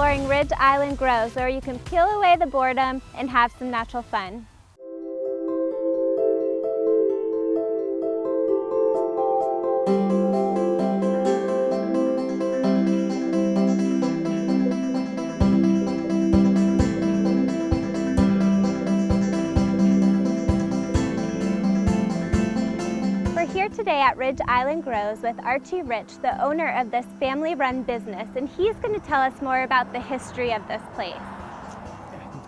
exploring Ridge Island Groves, where you can peel away the boredom and have some natural fun. We're here today at Ridge Island Groves with Archie Rich, the owner of this family-run business, and he's going to tell us more about the history of this place.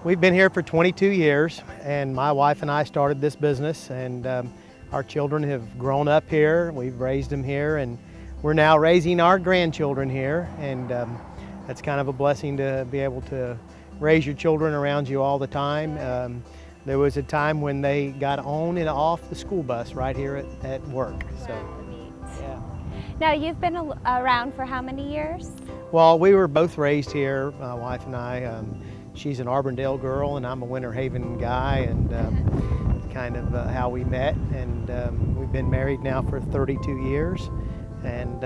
We've been here for 22 years, and my wife and I started this business, and our children have grown up here. We've raised them here, and we're now raising our grandchildren here, and that's kind of a blessing to be able to raise your children around you all the time. There was a time when they got on and off the school bus right here at work. So, yeah. Now, you've been around for how many years? Well, we were both raised here, my wife and I. She's an Auburndale girl, and I'm a Winter Haven guy, and kind of how we met. And we've been married now for 32 years, and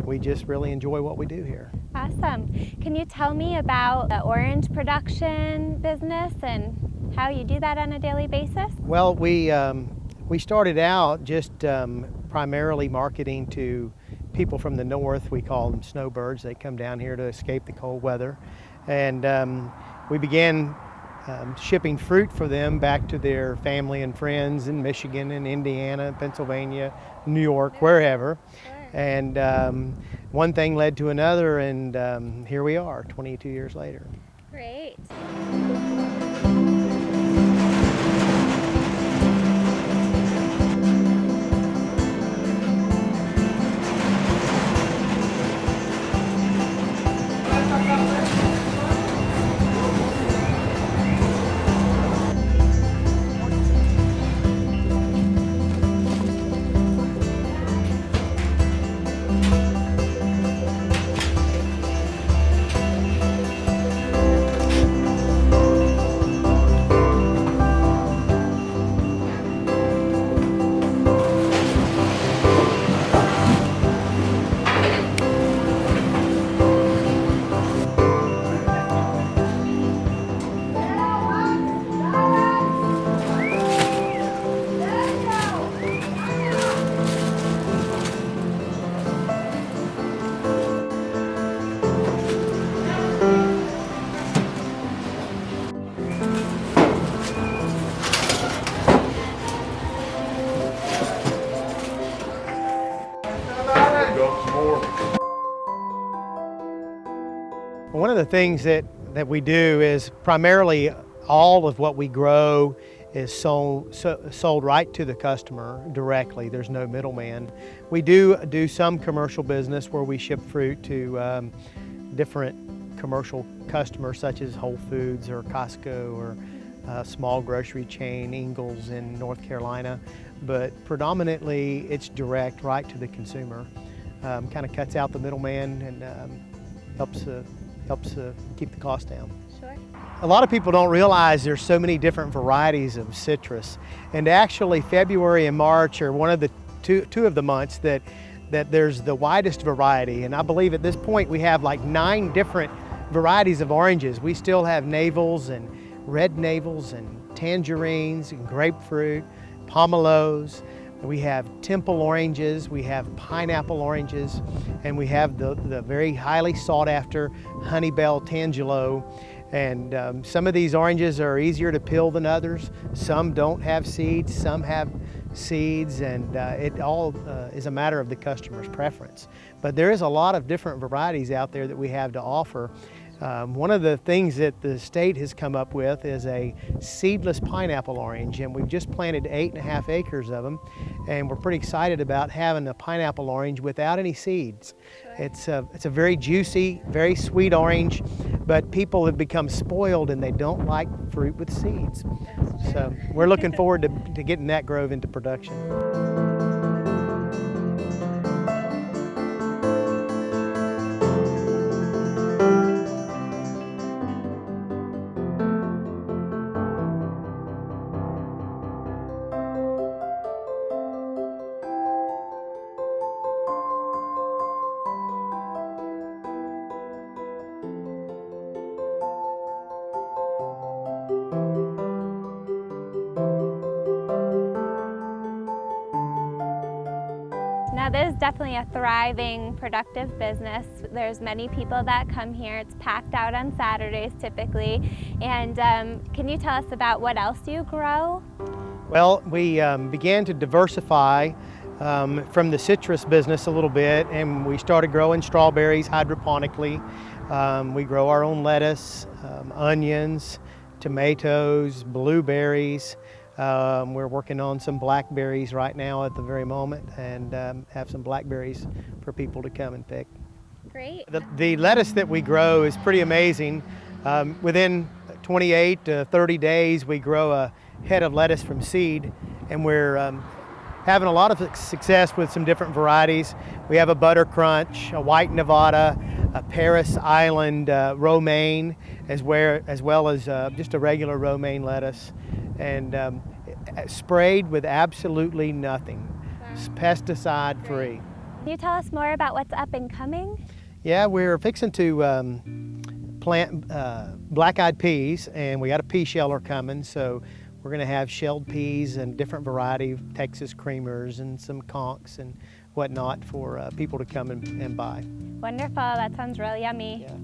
we just really enjoy what we do here. Awesome. Can you tell me about the orange production business and how you do that on a daily basis? Well, we started out just primarily marketing to people from the north. We call them snowbirds. They come down here to escape the cold weather. And we began shipping fruit for them back to their family and friends in Michigan and Indiana, Pennsylvania, New York, wherever. And one thing led to another, and here we are 22 years later. Great. One of the things that we do is primarily all of what we grow is sold right to the customer directly. There's no middleman. We do some commercial business where we ship fruit to different commercial customers such as Whole Foods or Costco or a small grocery chain, Ingles in North Carolina. But predominantly it's direct right to the consumer. Kind of cuts out the middleman and helps keep the cost down. Sure. A lot of people don't realize there's so many different varieties of citrus, and actually February and March are one of the two of the months that there's the widest variety, and I believe at this point we have like 9 different varieties of oranges. We still have navels and red navels and tangerines and grapefruit, pomelos. We have temple oranges, we have pineapple oranges, and we have the very highly sought after Honeybell Tangelo. And some of these oranges are easier to peel than others. Some don't have seeds, some have seeds, and it all is a matter of the customer's preference. But there is a lot of different varieties out there that we have to offer. One of the things that the state has come up with is a seedless pineapple orange, and we've just planted 8.5 acres of them, and we're pretty excited about having a pineapple orange without any seeds. Sure. It's a very juicy, very sweet orange, but people have become spoiled and they don't like fruit with seeds. So we're looking forward to getting that grove into production. that is definitely a thriving, productive business. There's many people that come here. It's packed out on Saturdays typically. And can you tell us about what else you grow? Well, we began to diversify from the citrus business a little bit, and we started growing strawberries hydroponically. We grow our own lettuce, onions, tomatoes, blueberries. We're working on some blackberries right now at the very moment, and have some blackberries for people to come and pick. Great. The lettuce that we grow is pretty amazing. Within 28 to 30 days, we grow a head of lettuce from seed, and we're having a lot of success with some different varieties. We have a Butter Crunch, a White Nevada, a Paris Island romaine, as well as just a regular romaine lettuce, and sprayed with absolutely nothing, pesticide free. Can you tell us more about what's up and coming? Yeah, we're fixing to plant black-eyed peas, and we got a pea sheller coming, so we're going to have shelled peas and different variety of Texas creamers and some conchs and whatnot for people to come and buy. Wonderful, that sounds really yummy. Yeah.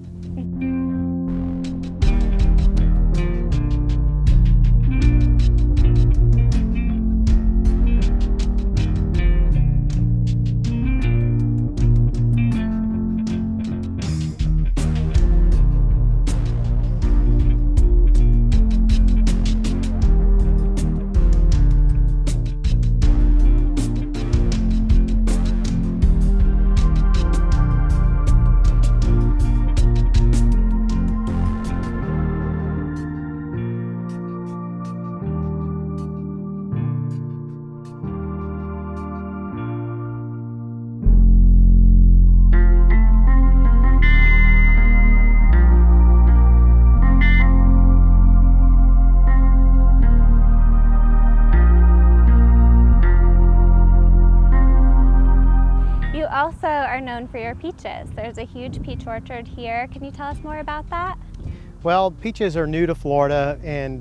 Also are known for your peaches. There's a huge peach orchard here. Can you tell us more about that? Well, peaches are new to Florida, and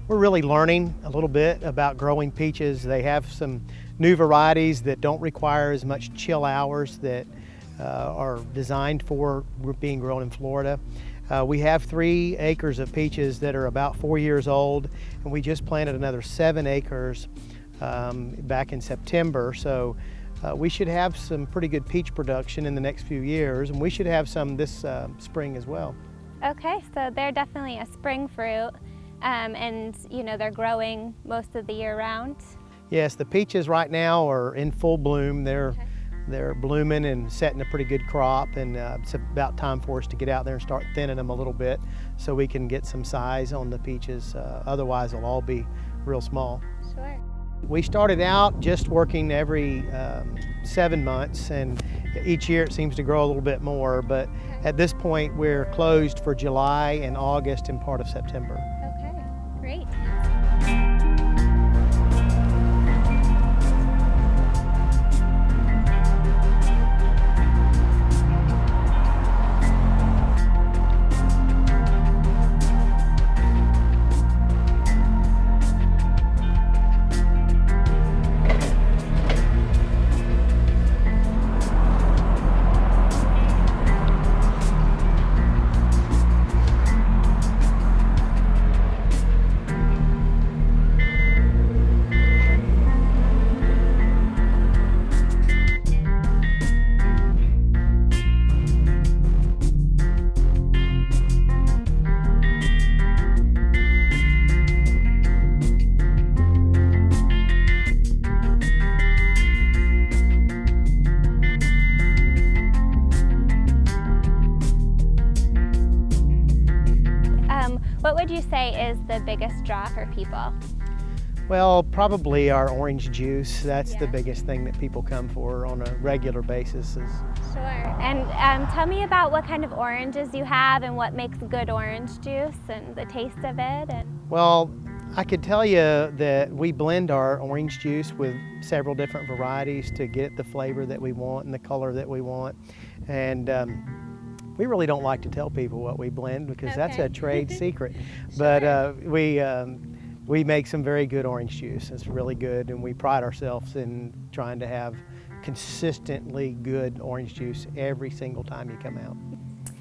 we're really learning a little bit about growing peaches. They have some new varieties that don't require as much chill hours that are designed for being grown in Florida. We have 3 acres of peaches that are about 4 years old, and we just planted another 7 acres back in September. So we should have some pretty good peach production in the next few years, and we should have some this spring as well. Okay, so they're definitely a spring fruit, and you know they're growing most of the year round. Yes, the peaches right now are in full bloom. They're blooming and setting a pretty good crop, and it's about time for us to get out there and start thinning them a little bit so we can get some size on the peaches. Otherwise, they'll all be real small. Sure. We started out just working every 7 months, and each year it seems to grow a little bit more, but at this point we're closed for July and August and part of September. Okay, great. What would you say is the biggest draw for people? Well, probably our orange juice. That's Yeah. the biggest thing that people come for on a regular basis. Sure. And tell me about what kind of oranges you have and what makes good orange juice and the taste of it. Well, I could tell you that we blend our orange juice with several different varieties to get the flavor that we want and the color that we want. And we really don't like to tell people what we blend because that's a trade secret. Sure. But we make some very good orange juice. It's really good, and we pride ourselves in trying to have consistently good orange juice every single time you come out.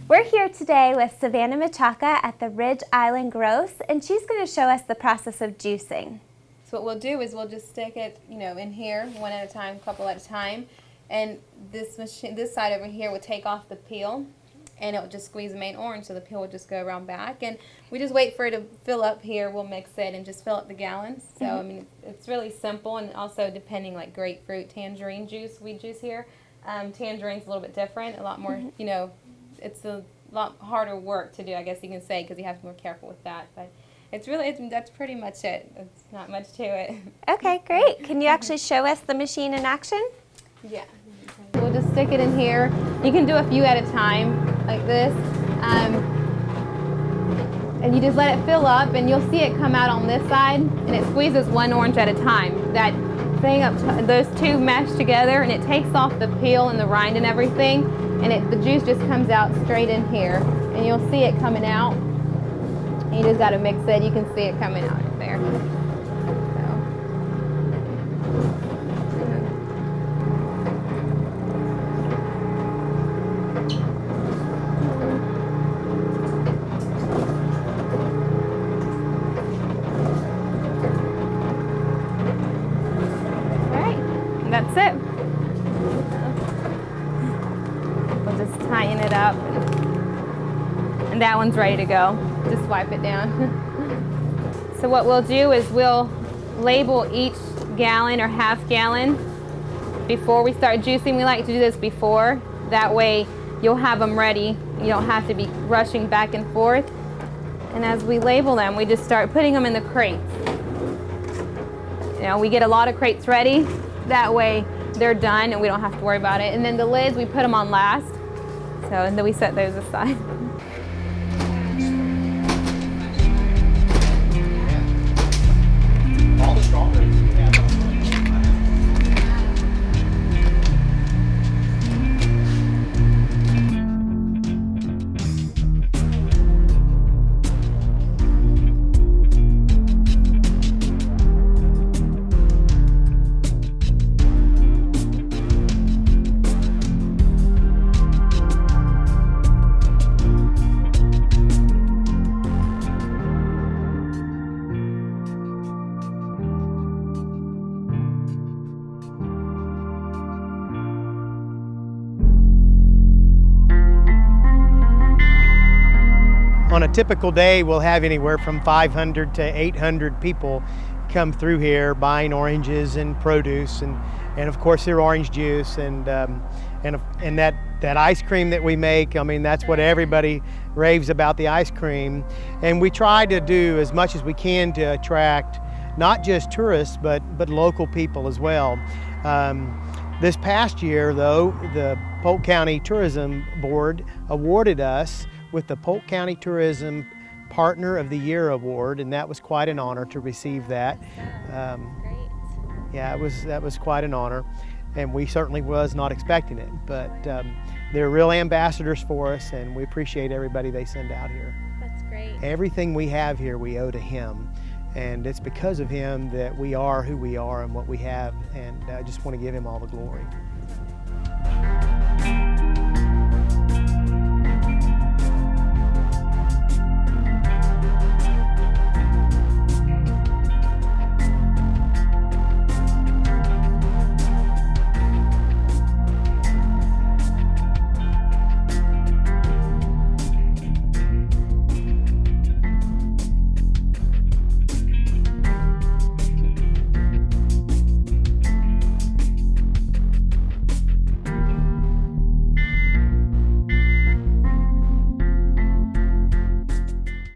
We're here today with Savannah Machaca at the Ridge Island Growth, and she's going to show us the process of juicing. So what we'll do is we'll just stick it, in here, one at a time, couple at a time, and this machine, this side over here, will take off the peel, and it will just squeeze the main orange, so the peel will just go around back, and we just wait for it to fill up here. We'll mix it and just fill up the gallons. So I mean, it's really simple, and also depending, like grapefruit, tangerine juice we juice here. Tangerine's a little bit different, a lot more, it's a lot harder work to do, I guess you can say, because you have to be more careful with that. But it's really, that's pretty much it. It's not much to it. Okay, great. Can you actually show us the machine in action? Yeah. We'll just stick it in here. You can do a few at a time, like this. And you just let it fill up, and you'll see it come out on this side, and it squeezes one orange at a time. That thing those two mesh together, and it takes off the peel and the rind and everything, and the juice just comes out straight in here, and you'll see it coming out. And you just got to mix it. You can see it coming out there. That's it. We'll just tighten it up, and that one's ready to go. Just wipe it down. So what we'll do is we'll label each gallon or half gallon before we start juicing. We like to do this before. That way you'll have them ready. You don't have to be rushing back and forth. And as we label them, we just start putting them in the crates. We get a lot of crates ready. That way they're done and we don't have to worry about it. And then the lids, we put them on last. And then we set those aside. All the strawberries. On a typical day, we'll have anywhere from 500 to 800 people come through here buying oranges and produce, and of course their orange juice and that ice cream that we make. I mean, that's what everybody raves about, the ice cream. And we try to do as much as we can to attract not just tourists but local people as well. This past year, though, the Polk County Tourism Board awarded us with the Polk County Tourism Partner of the Year Award, and that was quite an honor to receive that. Great. Yeah, that was quite an honor, and we certainly was not expecting it, but they're real ambassadors for us, and we appreciate everybody they send out here. That's great. Everything we have here we owe to him, and it's because of him that we are who we are and what we have, and I just want to give him all the glory.